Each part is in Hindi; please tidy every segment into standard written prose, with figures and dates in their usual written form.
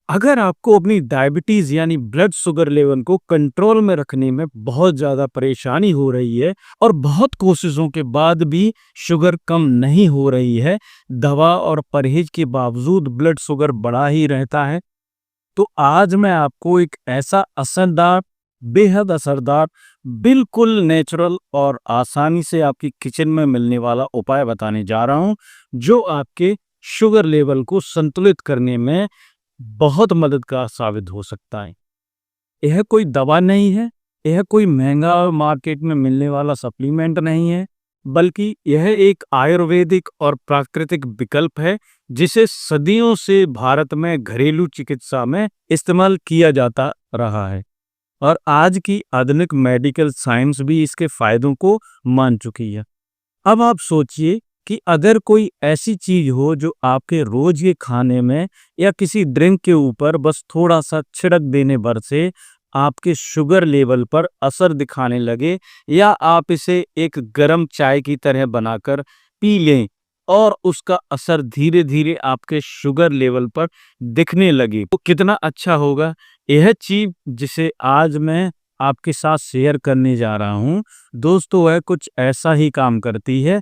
अगर आपको अपनी डायबिटीज़ यानी ब्लड शुगर लेवल को कंट्रोल में रखने में बहुत ज़्यादा परेशानी हो रही है और बहुत कोशिशों के बाद भी शुगर कम नहीं हो रही है, दवा और परहेज के बावजूद ब्लड शुगर बढ़ा ही रहता है, तो आज मैं आपको एक ऐसा असरदार, बेहद असरदार, बिल्कुल नेचुरल और आसानी से आपकी किचन में मिलने वाला उपाय बताने जा रहा हूँ, जो आपके शुगर लेवल को संतुलित करने में बहुत मददगार साबित हो सकता है। यह कोई दवा नहीं है, यह कोई महँगा मार्केट में मिलने वाला सप्लीमेंट नहीं है, बल्कि यह एक आयुर्वेदिक और प्राकृतिक विकल्प है, जिसे सदियों से भारत में घरेलू चिकित्सा में इस्तेमाल किया जाता रहा है और आज की आधुनिक मेडिकल साइंस भी इसके फायदों को मान चुकी है। अब आप सोचिए कि अगर कोई ऐसी चीज हो जो आपके रोज के खाने में या किसी ड्रिंक के ऊपर बस थोड़ा सा छिड़क देने भर से आपके शुगर लेवल पर असर दिखाने लगे, या आप इसे एक गर्म चाय की तरह बनाकर पी लें और उसका असर धीरे धीरे आपके शुगर लेवल पर दिखने लगे, तो कितना अच्छा होगा। यह चीज जिसे आज मैं आपके साथ शेयर करने जा रहा हूँ दोस्तों, वह कुछ ऐसा ही काम करती है।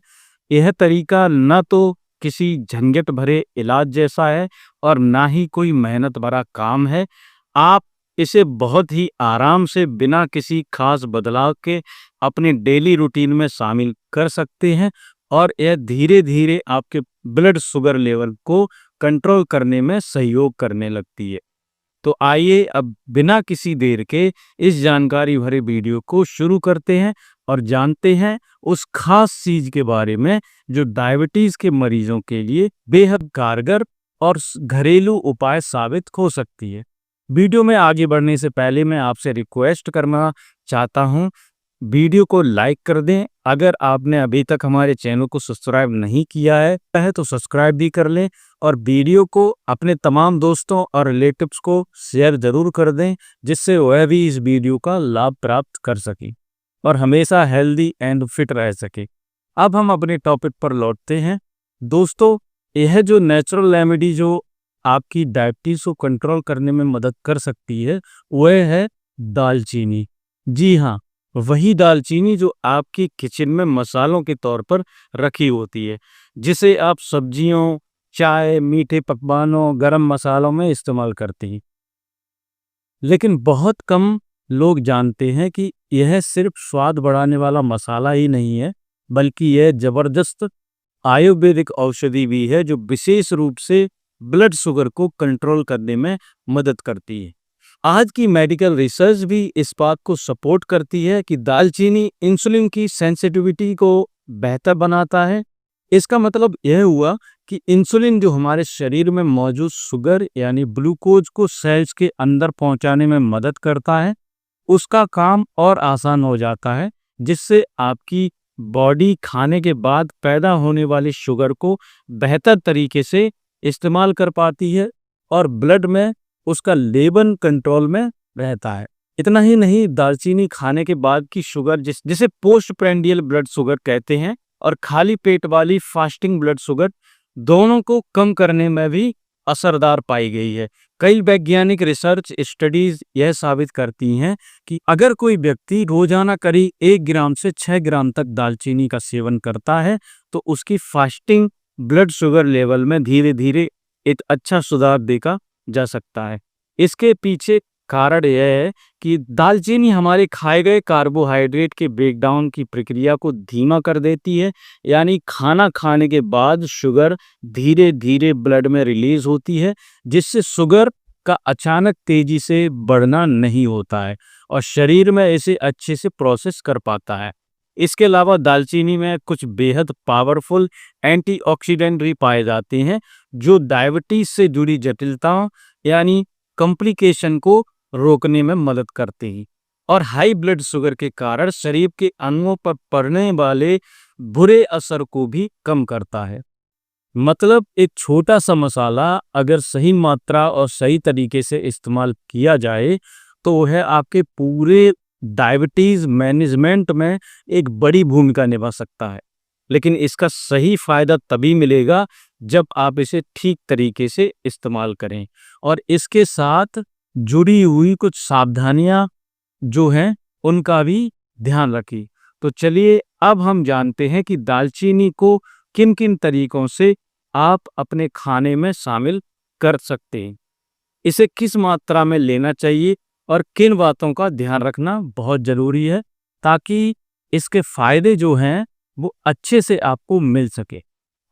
यह तरीका ना तो किसी झंझट भरे इलाज जैसा है और ना ही कोई मेहनत भरा काम है। आप इसे बहुत ही आराम से बिना किसी खास बदलाव के अपने डेली रूटीन में शामिल कर सकते हैं और यह धीरे-धीरे आपके ब्लड शुगर लेवल को कंट्रोल करने में सहयोग करने लगती है। तो आइए अब बिना किसी देर के इस जानकारी भरे वीडियो को शुरू करते हैं और जानते हैं उस खास चीज के बारे में जो डायबिटीज के मरीजों के लिए बेहद कारगर और घरेलू उपाय साबित हो सकती है। वीडियो में आगे बढ़ने से पहले मैं आपसे रिक्वेस्ट करना चाहता हूं, वीडियो को लाइक कर दें। अगर आपने अभी तक हमारे चैनल को सब्सक्राइब नहीं किया है तो सब्सक्राइब भी कर लें और वीडियो को अपने तमाम दोस्तों और रिलेटिव्स को शेयर जरूर कर दें, जिससे वह भी इस वीडियो का लाभ प्राप्त कर सकें और हमेशा हेल्दी एंड फिट रह सके। अब हम अपने टॉपिक पर लौटते हैं। दोस्तों, यह जो नेचुरल रेमेडी जो आपकी डायबिटीज को कंट्रोल करने में मदद कर सकती है, वह है दालचीनी। जी हाँ, वही दालचीनी जो आपकी किचन में मसालों के तौर पर रखी होती है, जिसे आप सब्जियों, चाय, मीठे पकवानों, गरम मसालों में इस्तेमाल करते हैं। लेकिन बहुत कम लोग जानते हैं कि यह सिर्फ स्वाद बढ़ाने वाला मसाला ही नहीं है, बल्कि यह जबरदस्त आयुर्वेदिक औषधि भी है जो विशेष रूप से ब्लड शुगर को कंट्रोल करने में मदद करती है। आज की मेडिकल रिसर्च भी इस बात को सपोर्ट करती है कि दालचीनी इंसुलिन की सेंसिटिविटी को बेहतर बनाता है। इसका मतलब यह हुआ कि इंसुलिन जो हमारे शरीर में मौजूद शुगर यानी ग्लूकोज को सेल्स के अंदर पहुंचाने में मदद करता है, उसका काम और आसान हो जाता है, जिससे आपकी बॉडी खाने के बाद पैदा होने वाली शुगर को बेहतर तरीके से इस्तेमाल कर पाती है और ब्लड में उसका लेवल कंट्रोल में रहता है। इतना ही नहीं, दालचीनी खाने के बाद की शुगर जिसे पोस्ट प्रेंडियल ब्लड शुगर कहते हैं और खाली पेट वाली फास्टिंग ब्लड शुगर, दोनों को कम करने में भी असरदार पाई गई है। कई वैज्ञानिक रिसर्च स्टडीज यह साबित करती हैं कि अगर कोई व्यक्ति रोजाना करीब 1 ग्राम से 6 ग्राम तक दालचीनी का सेवन करता है, तो उसकी फास्टिंग ब्लड शुगर लेवल में धीरे धीरे एक अच्छा सुधार देखा जा सकता है। इसके पीछे कारण यह है कि दालचीनी हमारे खाए गए कार्बोहाइड्रेट के ब्रेकडाउन की प्रक्रिया को धीमा कर देती है, यानी खाना खाने के बाद शुगर धीरे धीरे ब्लड में रिलीज होती है, जिससे शुगर का अचानक तेजी से बढ़ना नहीं होता है और शरीर में इसे अच्छे से प्रोसेस कर पाता है। इसके अलावा दालचीनी में कुछ बेहद पावरफुल एंटीऑक्सीडेंट भी पाए जाते हैं, जो डायबिटीज से जुड़ी जटिलताओं यानी कॉम्प्लिकेशन को रोकने में मदद करते हैं और हाई ब्लड शुगर के कारण शरीर के अंगों पर पड़ने वाले बुरे असर को भी कम करता है। मतलब एक छोटा सा मसाला अगर सही मात्रा और सही तरीके से इस्तेमाल किया जाए, तो वह आपके पूरे डायबिटीज मैनेजमेंट में एक बड़ी भूमिका निभा सकता है। लेकिन इसका सही फायदा तभी मिलेगा जब आप इसे ठीक तरीके से इस्तेमाल करें। और इसके साथ जुड़ी हुई कुछ सावधानियां जो हैं उनका भी ध्यान रखें। तो चलिए अब हम जानते हैं कि दालचीनी को किन किन तरीकों से आप अपने खाने में शामिल कर सकते हैं, इसे किस मात्रा में लेना चाहिए और किन बातों का ध्यान रखना बहुत जरूरी है ताकि इसके फायदे जो हैं वो अच्छे से आपको मिल सके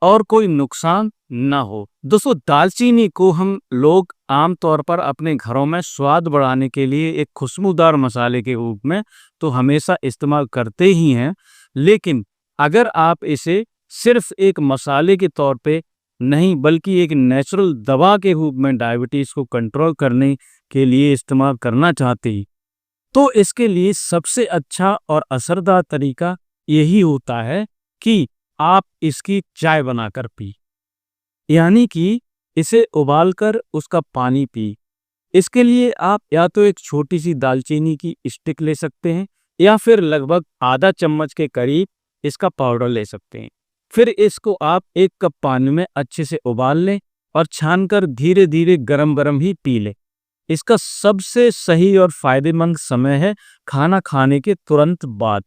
और कोई नुकसान ना हो। दोस्तों, दालचीनी को हम लोग आमतौर पर अपने घरों में स्वाद बढ़ाने के लिए एक खुशबूदार मसाले के रूप में तो हमेशा इस्तेमाल करते ही हैं, लेकिन अगर आप इसे सिर्फ एक मसाले के तौर पे नहीं बल्कि एक नेचुरल दवा के रूप में डायबिटीज को कंट्रोल करने के लिए इस्तेमाल करना चाहते हैं, तो इसके लिए सबसे अच्छा और असरदार तरीका यही होता है कि आप इसकी चाय बनाकर पी, यानी कि इसे उबालकर उसका पानी पी। इसके लिए आप या तो एक छोटी सी दालचीनी की स्टिक ले सकते हैं या फिर लगभग आधा चम्मच के करीब इसका पाउडर ले सकते हैं। फिर इसको आप 1 कप पानी में अच्छे से उबाल लें और छानकर धीरे धीरे गरम गरम ही पी लें। इसका सबसे सही और फायदेमंद समय है खाना खाने के तुरंत बाद।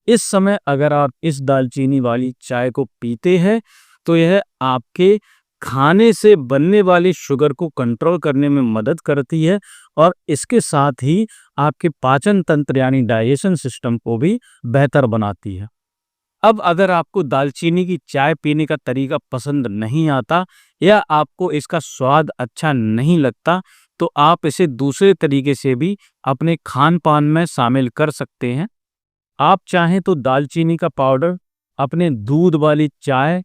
इस समय अगर आप इस दालचीनी वाली चाय को पीते हैं तो यह आपके खाने से बनने वाली शुगर को कंट्रोल करने में मदद करती है और इसके साथ ही आपके पाचन तंत्र यानी डाइजेशन सिस्टम को भी बेहतर बनाती है। अब अगर आपको दालचीनी की चाय पीने का तरीका पसंद नहीं आता या आपको इसका स्वाद अच्छा नहीं लगता, तो आप इसे दूसरे तरीके से भी अपने खान पान में शामिल कर सकते हैं। आप चाहें तो दालचीनी का पाउडर अपने दूध वाली चाय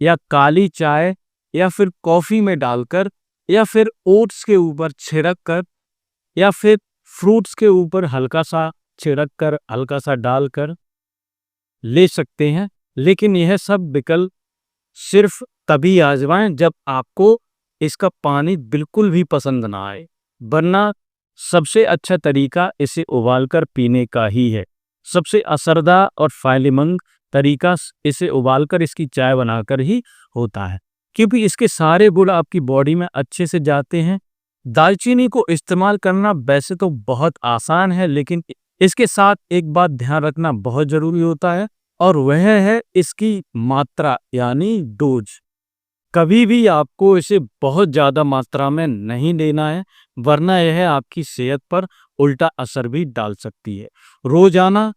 या काली चाय या फिर कॉफी में डालकर या फिर ओट्स के ऊपर छिड़क कर या फिर फ्रूट्स के ऊपर हल्का सा छिड़क कर हल्का सा डालकर ले सकते हैं। लेकिन यह सब विकल्प सिर्फ तभी आजमाएं जब आपको इसका पानी बिल्कुल भी पसंद ना आए, वरना सबसे अच्छा तरीका इसे उबालकर पीने का ही है। सबसे असरदार और फायदेमंद तरीका इसे उबालकर इसकी चाय बनाकर ही होता है, क्योंकि इसके सारे गुण आपकी बॉडी में अच्छे से जाते हैं। दालचीनी को इस्तेमाल करना वैसे तो बहुत आसान है, लेकिन इसके साथ एक बात ध्यान रखना बहुत जरूरी होता है और वह है इसकी मात्रा यानी डोज। कभी भी आपको इसे बहुत ज़्यादा मात्रा में नहीं लेना है, वरना यह आपकी सेहत पर उल्टा असर भी डाल सकती है। रोजाना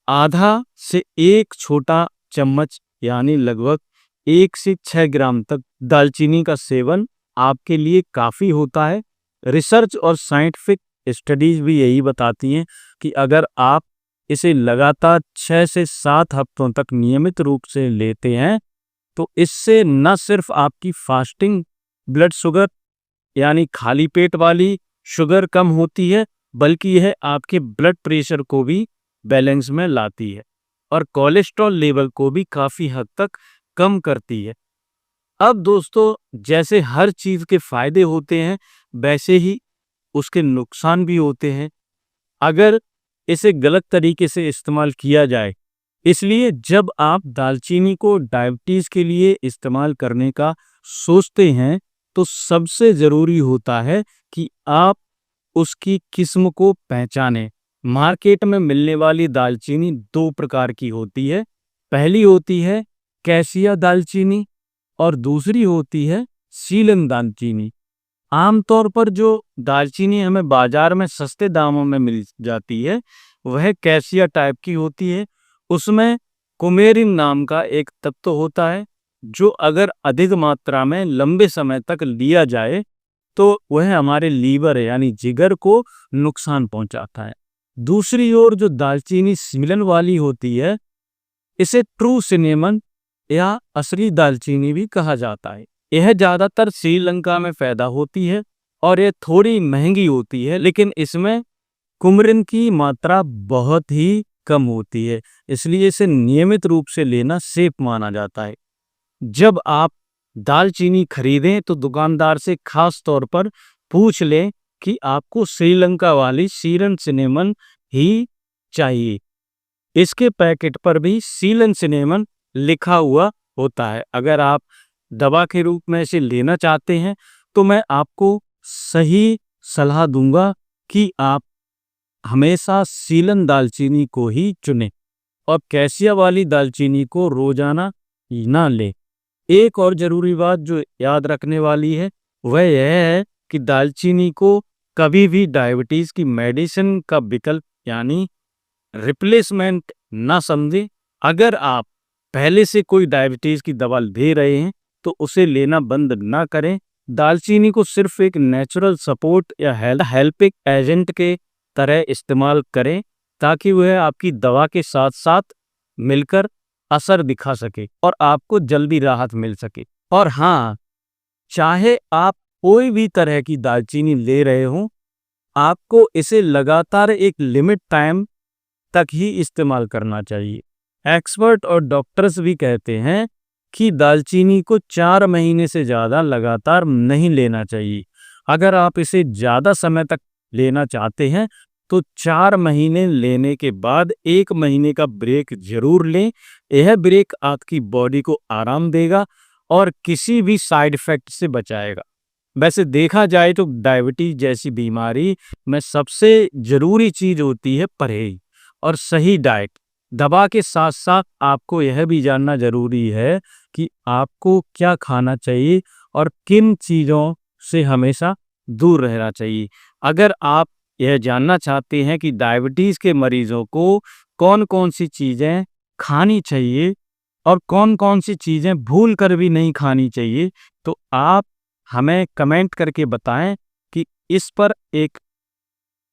आधा से 1 छोटा चम्मच यानी लगभग 1 से 6 ग्राम तक दालचीनी का सेवन आपके लिए काफ़ी होता है। रिसर्च और साइंटिफिक स्टडीज भी यही बताती हैं कि अगर आप इसे लगातार 6 से 7 हफ्तों तक नियमित रूप से लेते हैं तो इससे न सिर्फ आपकी फास्टिंग ब्लड शुगर यानी खाली पेट वाली शुगर कम होती है, बल्कि यह आपके ब्लड प्रेशर को भी बैलेंस में लाती है और कोलेस्ट्रॉल लेवल को भी काफ़ी हद तक कम करती है। अब दोस्तों, जैसे हर चीज़ के फायदे होते हैं वैसे ही उसके नुकसान भी होते हैं अगर इसे गलत तरीके से इस्तेमाल किया जाए। इसलिए जब आप दालचीनी को डायबिटीज़ के लिए इस्तेमाल करने का सोचते हैं तो सबसे ज़रूरी होता है कि आप उसकी किस्म को पहचानें। मार्केट में मिलने वाली दालचीनी 2 प्रकार की होती है। पहली होती है कैसिया दालचीनी और दूसरी होती है सीलन दालचीनी। आमतौर पर जो दालचीनी हमें बाजार में सस्ते दामों में मिल जाती है वह कैसिया टाइप की होती है। उसमें कुमेरिन नाम का एक तत्व होता है जो अगर अधिक मात्रा में लंबे समय तक लिया जाए तो वह हमारे लीवर यानी जिगर को नुकसान पहुंचाता है। दूसरी ओर जो दालचीनी सीलन वाली होती है इसे ट्रू सिनेमन या असली दालचीनी भी कहा जाता है। यह ज़्यादातर श्रीलंका में पैदा होती है और यह थोड़ी महंगी होती है, लेकिन इसमें कुमरिन की मात्रा बहुत ही कम होती है, इसलिए इसे नियमित रूप से लेना सेफ माना जाता है। जब आप दालचीनी खरीदें तो दुकानदार से खास तौर पर पूछ लें कि आपको श्रीलंका वाली सीलन सिनेमन ही चाहिए। इसके पैकेट पर भी सीलन सिनेमन लिखा हुआ होता है। अगर आप दवा के रूप में इसे लेना चाहते हैं तो मैं आपको सही सलाह दूंगा कि आप हमेशा सीलन दालचीनी को ही चुनें और कैसिया वाली दालचीनी को रोजाना ना लें। एक और जरूरी बात जो याद रखने वाली है वह यह है कि दालचीनी को कभी भी डायबिटीज की मेडिसिन का विकल्प यानी रिप्लेसमेंट ना समझें। अगर आप पहले से कोई डायबिटीज की दवा ले रहे हैं तो उसे लेना बंद ना करें। दालचीनी को सिर्फ एक नेचुरल सपोर्ट या हेल्पिंग एजेंट के तरह इस्तेमाल करें ताकि वह आपकी दवा के साथ साथ मिलकर असर दिखा सके और आपको जल्दी राहत मिल सके। और हाँ, चाहे आप कोई भी तरह की दालचीनी ले रहे हो, आपको इसे लगातार एक लिमिट टाइम तक ही इस्तेमाल करना चाहिए। एक्सपर्ट और डॉक्टर्स भी कहते हैं कि दालचीनी को 4 महीने से ज़्यादा लगातार नहीं लेना चाहिए। अगर आप इसे ज़्यादा समय तक लेना चाहते हैं तो 4 महीने लेने के बाद 1 महीने का ब्रेक जरूर लें। यह ब्रेक आपकी बॉडी को आराम देगा और किसी भी साइड इफेक्ट से बचाएगा। वैसे देखा जाए तो डायबिटीज जैसी बीमारी में सबसे जरूरी चीज होती है परहेज और सही डाइट। दवा के साथ साथ आपको यह भी जानना जरूरी है कि आपको क्या खाना चाहिए और किन चीज़ों से हमेशा दूर रहना चाहिए। अगर आप यह जानना चाहते हैं कि डायबिटीज़ के मरीजों को कौन कौन सी चीज़ें खानी चाहिए और कौन कौन सी चीज़ें भूल कर भी नहीं खानी चाहिए, तो आप हमें कमेंट करके बताएं कि इस पर एक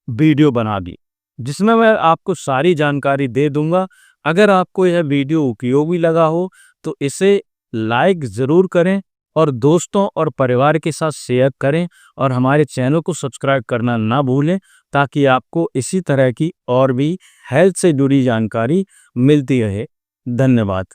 वीडियो बना दी जिसमें मैं आपको सारी जानकारी दे दूंगा। अगर आपको यह वीडियो उपयोगी लगा हो तो इसे लाइक ज़रूर करें और दोस्तों और परिवार के साथ शेयर करें और हमारे चैनल को सब्सक्राइब करना ना भूलें ताकि आपको इसी तरह की और भी हेल्थ से जुड़ी जानकारी मिलती रहे। धन्यवाद।